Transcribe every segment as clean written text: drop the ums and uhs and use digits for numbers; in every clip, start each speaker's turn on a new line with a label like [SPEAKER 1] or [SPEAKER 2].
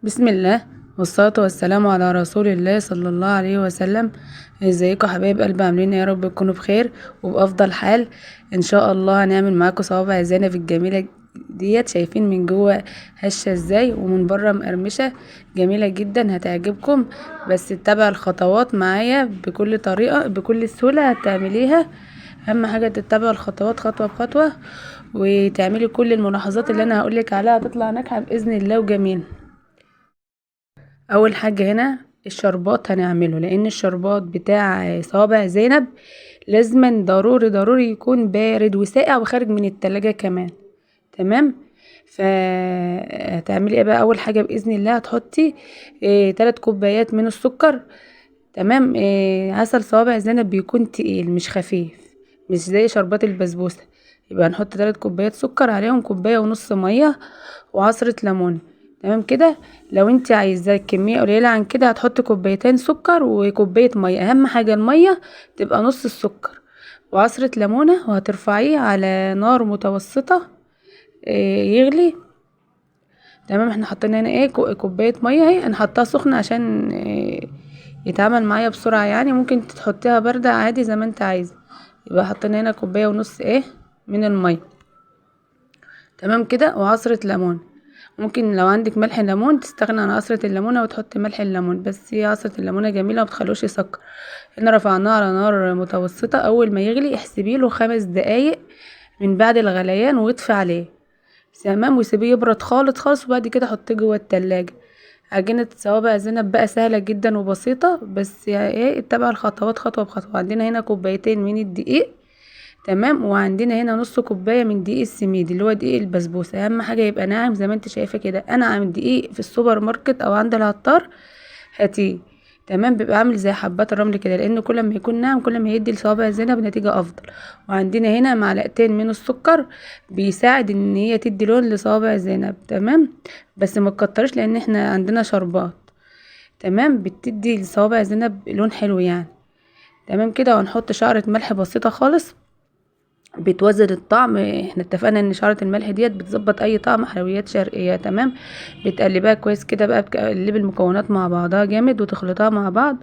[SPEAKER 1] بسم الله والصلاة والسلام على رسول الله صلى الله عليه وسلم. ازيكم حبايب قلبي؟ عاملين ايه؟ يا رب تكونوا بخير وبأفضل حال ان شاء الله. هنعمل معاكم صوابع زينب الجميلة ديت. شايفين من جوه هشة ازاي ومن بره مقرمشة، جميلة جدا هتعجبكم. بس اتبع الخطوات معايا بكل طريقة بكل سهولة هتعمليها. اهم حاجة تتبع الخطوات خطوة بخطوة وتعملي كل الملاحظات اللي انا هقولك عليها، هتطلع ناجحة بإذن الله وجميل. اول حاجة هنا الشربات هنعمله، لان الشربات بتاع صوابع زينب لازما ضروري ضروري يكون بارد وساقع وخارج من التلاجة كمان. تمام. فهتعملي ايه بقى؟ اول حاجة باذن الله هتحطي 3 كوبايات من السكر. تمام. عسل صوابع زينب بيكون تقيل مش خفيف، مش زي شربات البسبوسة. يبقى هنحط 3 كوبايات سكر، عليهم كوباية ونص مية وعصرة ليمون. تمام كده. لو انت عايزاه كمية قليلة عن كده هتحطي كوبايتين سكر وكوباية مية. اهم حاجة المية تبقى نص السكر وعصرة ليمونة، وهترفعيه على نار متوسطة يغلي. تمام. احنا حطينا هنا ايه كوباية مية اهي، هنحطها سخنة عشان يتعمل معايا بسرعة. يعني ممكن تحطيها باردة عادي زي ما انت عايزة. يبقى حطينا هنا كوباية ونص ايه من المية. تمام كده. وعصرة ليمون. ممكن لو عندك ملح ليمون تستغنى عن عصرة الليمونة وتحطي ملح الليمون، بس هي عصرة الليمونة جميلة ومتخلوش يسكر. هنا رفعناه على نار متوسطة. اول ما يغلي احسبي له 5 دقايق من بعد الغليان واطفي عليه. تمام. وسيبيه يبرد خالص خالص، وبعد كده حطيه جوه التلاجة. عجينة صوابع زينب بقى سهلة جدا وبسيطة، بس يعني ايه اتبع الخطوات خطوة بخطوة. عندنا هنا كوبايتين من الدقيق. تمام. وعندنا هنا نص كوباية من دقيق السميد اللي هو دقيق البسبوسة. اهم حاجة يبقى ناعم زي ما انت شايفة كده. انعم دقيق في السوبر ماركت او عند العطار هاتيه. تمام. بيبقى عامل زي حبات الرمل كده، لان كل ما يكون ناعم كل ما يدي لصوابع زينب نتيجة افضل. وعندنا هنا معلقتين من السكر بيساعد ان هي تدي لون لصوابع زينب. تمام. بس ما تكترش لان احنا عندنا شربات. تمام. بتدي لصوابع زينب لون حلو يعني. تمام كده. وهنحط شعرة ملح بسيطة خالص بتوزن الطعم. احنا اتفقنا ان شعرة الملح ديت بتظبط اي طعم حلويات شرقية. تمام. بتقلبها كويس كده بقى، بتقلبي المكونات مع بعضها جامد وتخلطها مع بعض.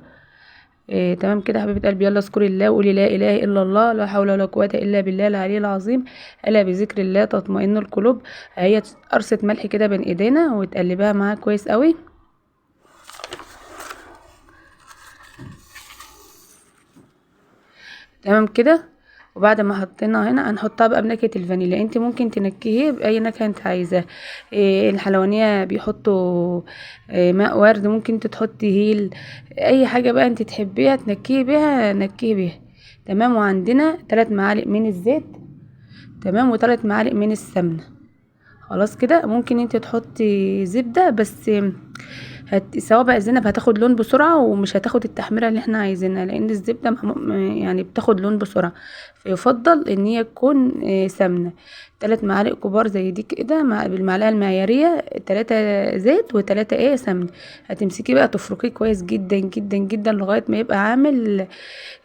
[SPEAKER 1] تمام كده حبيبة قلبي. يلا اذكري الله وقولي لا اله الا الله، لا حول ولا قوة الا بالله العلي العظيم. الا بذكر الله تطمئن القلوب. هي قرصة ملح كده بين ايدينا وتقلبها معاها كويس قوي. تمام كده. وبعد ما حطينا هنا هنحطها بقى بنكهة الفانيليا. انت ممكن تنكهيه باي نكهة انت عايزاه. الحلوانية بيحطوا ماء ورد، ممكن انت تحطي هيل. اي حاجة بقى انت تحبيها تنكهي بيها نكهي بيها. تمام. وعندنا 3 معالق من الزيت. تمام. و3 معالق من السمنة. خلاص كده. ممكن انت تحطي زبدة بس صوابع الزينب هتاخد لون بسرعة ومش هتاخد التحميرة اللي احنا عايزينها، لان الزبدة يعني بتاخد لون بسرعة. فيفضل ان هي تكون سمنة. 3 معالق كبار زي دي كده بالمعلقة المعيارية، 3 زيت و3 ايه سمنة. هتمسكي بقى تفركيه كويس جدا جدا جدا لغاية ما يبقى عامل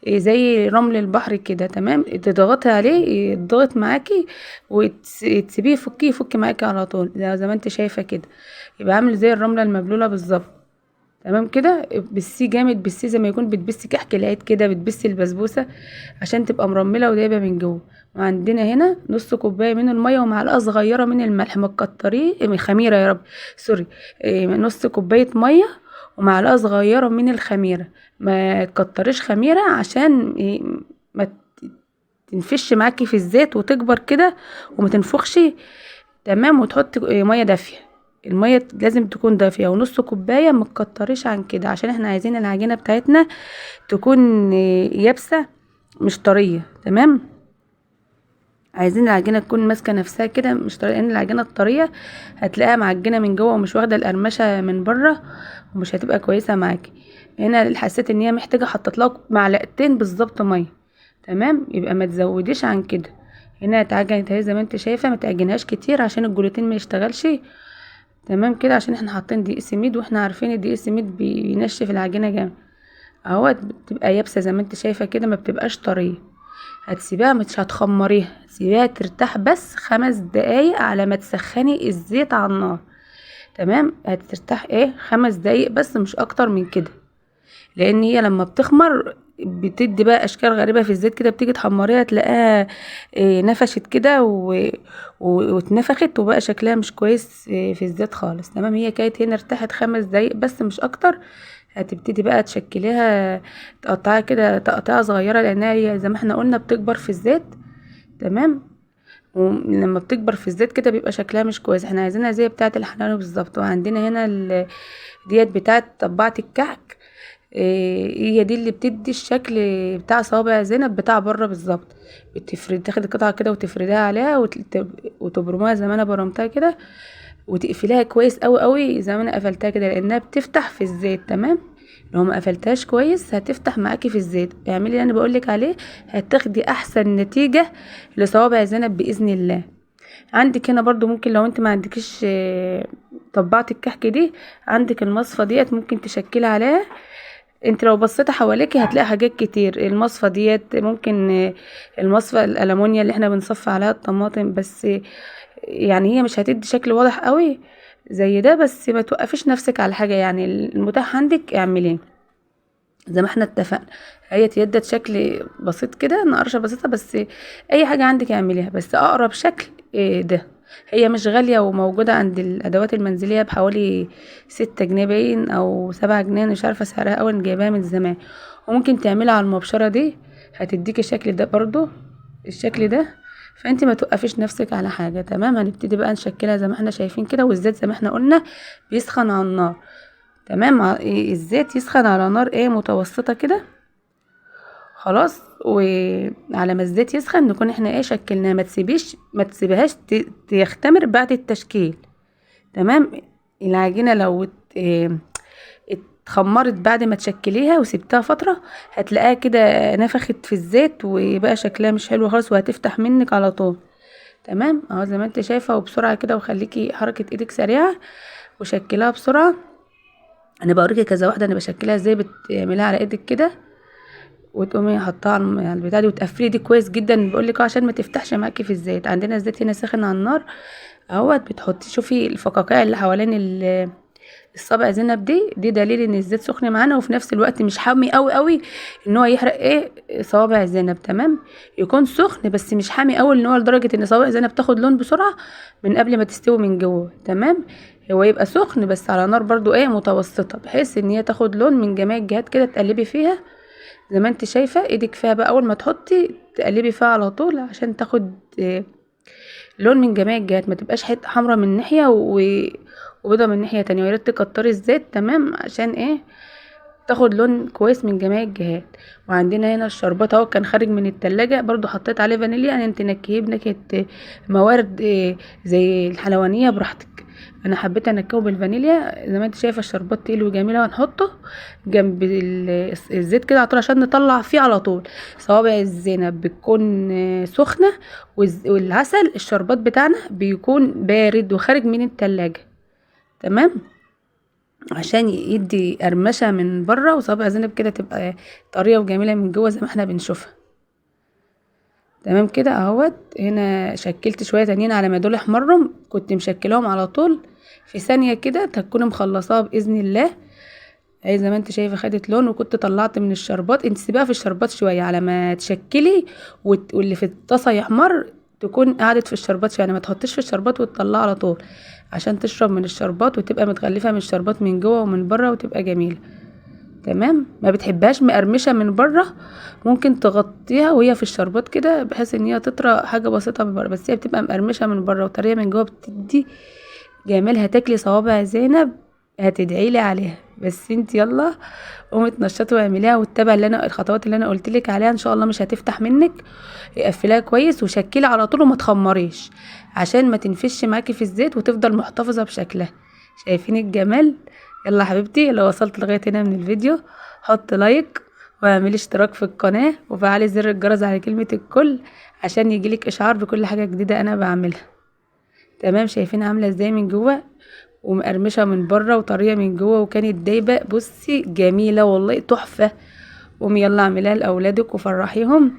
[SPEAKER 1] زي رمل البحر كده. تمام. تضغطي عليه يضغط معاكي وتسيبيه يفكيه يفك معاكي على طول زي ما انت شايفة كده. يبقى عامل زي الرملة المبلولة بالظبط. تمام كده. بسيه جامد، بسيه زي ما يكون بتبسي كحك العيد كده، بتبسي البسبوسة عشان تبقى مرملة ودايبة من جوه. وعندنا هنا نص كوباية من المية ومعلقة صغيرة من الملح. ما تكتريه خميرة يا رب، سوري. نص كوباية مية ومعلقة صغيرة من الخميرة. ما تكتريش خميرة عشان ما تنفش معاكي في الزيت وتكبر كده وما تنفخش. تمام. وتحط ميه دافيه. الميه لازم تكون دافيه ونص كوبايه، ما تكتريش عن كده عشان احنا عايزين العجينه بتاعتنا تكون يابسه مش طريه. تمام. عايزين العجينه تكون ماسكه نفسها كده مش طريه، لان العجينه الطريه هتلاقيها معجنه من جوه ومش واخده القرمشه من بره ومش هتبقى كويسه معاكي. هنا حسيت ان هي محتاجه حطيت لها معلقتين بالظبط ميه. تمام. يبقى ما تزوديش عن كده. هنا اتعجنت اهي زي ما انت شايفه، ما تعجنهاش كتير عشان الجلوتين ما يشتغلش. تمام كده. عشان احنا حاطين دقيق سميد واحنا عارفين الدقيق السميد بينشف العجينه جامد. اهوت بتبقى يابسه زي ما انت شايفه كده، ما بتبقاش طريه. هتسيبيها مش هتخمريها، سيبيها ترتاح بس 5 دقايق على ما تسخني الزيت على النار. تمام. هترتاح 5 دقايق بس، مش اكتر من كده، لان هي لما بتخمر بتدي بقى اشكال غريبه في الزيت كده، بتيجي تحمريها تلاقيها نفشت كده واتنفخت وبقى شكلها مش كويس في الزيت خالص. تمام. هي كانت هنا ارتاحت 5 دقايق بس مش اكتر. هتبتدي بقى تشكليها، تقطعها كده تقطيعه صغيره، لانها هي زي ما احنا قلنا بتكبر في الزيت. تمام. ولما بتكبر في الزيت كده بيبقى شكلها مش كويس، احنا عايزينها زي بتاعه الحلواني بالظبط. وعندنا هنا ديت بتاعه طباعه الكعك، هي دي اللي بتدي الشكل بتاع صوابع زينب بتاع بره بالظبط. تاخد القطعه كده وتفردها عليها وتبرمها زي ما انا برمتها كده، وتقفليها كويس قوي قوي زي ما انا قفلتها كده، لانها بتفتح في الزيت. تمام. لو ما قفلتهاش كويس هتفتح معاكي في الزيت. اعملي اللي انا بقولك عليه، هتاخدي احسن نتيجه لصوابع زينب باذن الله. عندك هنا برضو ممكن لو انت ما عندكيش طبعة الكحك دي، عندك المصفى ديت ممكن تشكلي عليها. انت لو بصيتي حواليكي هتلاقي حاجات كتير. المصفى ديت ممكن المصفى الالومنيا اللي احنا بنصفي عليها الطماطم بس، يعني هي مش هتدي شكل واضح قوي زي ده، بس ما توقفيش نفسك على حاجة، يعني المتاح عندك اعمليه زي ما احنا اتفقنا. هي تيدت شكل بسيط كده، نقرشة بسيطة بس، اي حاجة عندك اعمليها بس اقرب شكل ده. هي مش غالية وموجودة عند الادوات المنزلية بحوالي 6 جنيه باين او 7 جنيه، مش عارفة سعرها اوي، انا جايباها من زمان. وممكن تعملها على المبشرة دي، هتديك الشكل ده برضو، الشكل ده. فانت ما توقفيش نفسك على حاجة. تمام. هنبتدي بقى نشكلها زي ما احنا شايفين كده، والزيت زي ما احنا قلنا بيسخن على النار. تمام. الزيت يسخن على نار متوسطة كده. خلاص. وعلى ما الزيت يسخن نكون احنا شكلناها. ما تسيبهاش تختمر بعد التشكيل. تمام. العجينة لو اتخمرت بعد ما تشكليها وسبتها فترة، هتلاقيها كده نفخت في الزيت وبقى شكلها مش حلو خالص، وهتفتح منك على طول. تمام. اهو زي ما انت شايفة، وبسرعة كده، وخليكي حركة ايدك سريعة وشكلها بسرعة. انا بوريكي كذا واحدة انا بشكلها ازاي، بتعملها على ايدك كده وتقومي حطها على البتاع دي، وتقفلي دي كويس جدا. بقولك عشان ما تفتحش معاكي في الزيت. عندنا الزيت هنا ساخن على النار اهوت. بتحطي شوفي الفقاقيع اللي حوالين الصابع زينب دي دليل ان الزيت سخن معانا، وفي نفس الوقت مش حامي قوي قوي ان هو يحرق صوابع زينب. تمام. يكون سخن بس مش حامي قوي ان هو لدرجه ان صوابع زينب تاخد لون بسرعه من قبل ما تستوي من جوه. تمام. هو يبقى سخن بس على نار برضو متوسطه، بحيث ان هي تاخد لون من جميع الجهات كده. تقلبي فيها زي ما انت شايفه ايدك فيها بقى، اول ما تحطي تقلبي فيها على طول عشان تاخد لون من جميع الجهات، ما تبقاش حته حمرا من ناحيه وبيضه من ناحيه تانية. ويا ريت تكتري الزيت. تمام. عشان تاخد لون كويس من جميع الجهات. وعندنا هنا الشربات اهو، كان خارج من التلاجة برضو، حطيت عليه فانيليا. يعني انت نكهيه بنكهه موارد زي الحلوانيه براحتك. انا حبيت انكهه بالفانيليا. زي ما انت شايفه الشربات تقيل وجميل، وهنحطه جنب الزيت كده على طول عشان نطلع فيه على طول. صوابع الزينب بتكون سخنه، والعسل الشربات بتاعنا بيكون بارد وخارج من التلاجة. تمام. عشان يدي قرمشه من بره، وصوابع زينب كده تبقى طريه وجميله من جوه زي ما احنا بنشوفها. تمام كده اهوت. هنا شكلت شويه تانيين على ما دول احمرهم، كنت مشكلاهم على طول في ثانيه كده تكوني مخلصاها باذن الله. اهي زي ما انت شايفه خدت لون، وكنت طلعت من الشربات. انت سيبيها في الشربات شويه على ما تشكلي واللي في الطاسه يحمر، تكون قعدت في الشربات شويه. يعني ما تحطيش في الشربات وتطلعها على طول، عشان تشرب من الشربات وتبقى متغلفه من الشربات من جوه ومن بره وتبقى جميله. تمام. ما بتحبهاش مقرمشه من بره، ممكن تغطيها وهي في الشربات كده بحيث ان هي تطرى حاجه بسيطه من بره، بس هي بتبقى مقرمشه من بره وطريه من جوه، بتدي جمال. هتاكلي صوابع زينب هتدعيلي عليها. بس انت يلا قومي اتنشطي واعمليها، واتبعي الخطوات اللي انا قلتلك عليها، ان شاء الله مش هتفتح منك. اقفليها كويس وشكلي على طول، وما تخمريش عشان ما تنفش معاكي في الزيت وتفضل محتفظه بشكلها. شايفين الجمال؟ يلا حبيبتي، لو وصلت لغايه هنا من الفيديو حط لايك، واعملي اشتراك في القناه، وفعلي زر الجرس على كلمه الكل عشان يجيلك اشعار بكل حاجه جديده انا بعملها. تمام. شايفين عامله ازاي من جوه، ومقرمشه من بره وطريه من جوه، وكانت دايبه. بصي جميله والله، تحفه. قومي يلا اعمليها لاولادك وفرحيهم،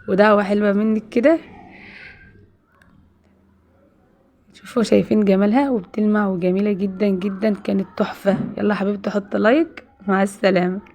[SPEAKER 1] ودعوه حلوه منك كده. شوفوا شايفين جمالها وبتلمع وجميلة جدا جدا، كانت تحفة. يلا حبيبتي حط لايك، مع السلامة.